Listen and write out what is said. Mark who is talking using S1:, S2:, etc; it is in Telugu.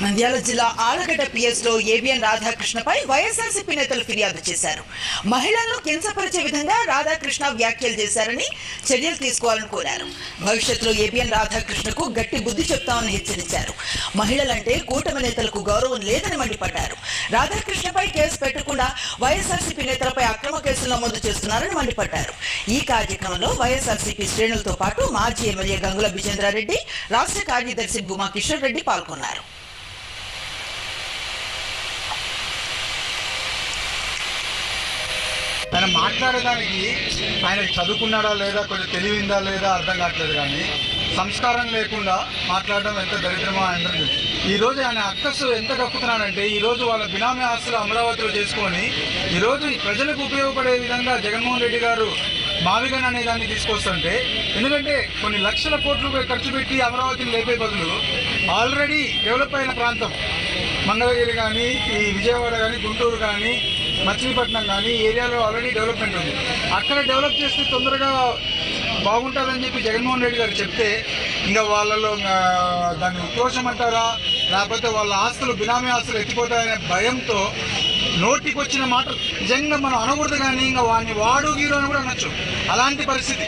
S1: నంద్యాల జిల్లా ఆలగడ్డ పిఎస్లో ఏబిఎన్ రాధాకృష్ణపై వైఎస్ఆర్సీపీ నేతలు ఫిర్యాదు చేశారు. మహిళలను కించపరిచే విధంగా రాధాకృష్ణ వ్యాఖ్యలు చేశారని చర్యలు తీసుకోవాలని కోరారు. భవిష్యత్తులో ఏబిఎన్ రాధాకృష్ణకు గట్టి బుద్ధి చెప్తామని హెచ్చరించారు. మహిళలంటే కూటమి నేతలకు గౌరవం లేదని మండిపడ్డారు. రాధాకృష్ణపై కేసు పెట్టకుండా వైఎస్ఆర్సీపీ నేతలపై అక్రమ కేసులు నమోదు చేస్తున్నారని మండిపడ్డారు. ఈ కార్యక్రమంలో వైఎస్ఆర్సీపీ శ్రేణులతో పాటు మాజీ ఎమ్మెల్యే గంగుల బిజేంద్రారెడ్డి, రాష్ట్ర కార్యదర్శి భూమా కిషోర్ రెడ్డి పాల్గొన్నారు.
S2: ఆయన మాట్లాడడానికి ఆయన చదువుకున్నాడా లేదా, కొంచెం తెలివిందా లేదా అర్థం కావట్లేదు. కానీ సంస్కారం లేకుండా మాట్లాడడం ఎంత దరిద్రమో ఆయన. ఈరోజు ఆయన అక్కసు ఎంత కక్కుతున్నాడంటే, ఈరోజు వాళ్ళ బినామీ ఆస్తులు అమరావతిలో చేసుకొని ఈరోజు ప్రజలకు ఉపయోగపడే విధంగా జగన్మోహన్ రెడ్డి గారు మావిగన్ అనే దాన్ని తీసుకొస్తుంటే, ఎందుకంటే కొన్ని లక్షల కోట్లు ఖర్చు పెట్టి అమరావతిని లేపే బదులు ఆల్రెడీ డెవలప్ అయిన ప్రాంతం మంగళగిరి కానీ, ఈ విజయవాడ కానీ, గుంటూరు కానీ, మచిలీపట్నం కానీ ఏరియాలో ఆల్రెడీ డెవలప్మెంట్ ఉంది. అక్కడ డెవలప్ చేస్తే తొందరగా బాగుంటుందని చెప్పి జగన్మోహన్ రెడ్డి గారు చెప్తే, ఇంకా వాళ్ళలో దాన్ని ఉక్రోషం అంటారా, లేకపోతే వాళ్ళ ఆస్తులు బినామీ ఆస్తులు ఎత్తిపోతాయనే భయంతో నోటికి వచ్చిన మాట నిజంగా మనం అనకూడదు. కానీ ఇంకా వాడిని వాడు గీరు అని కూడా అనొచ్చు. అలాంటి పరిస్థితి.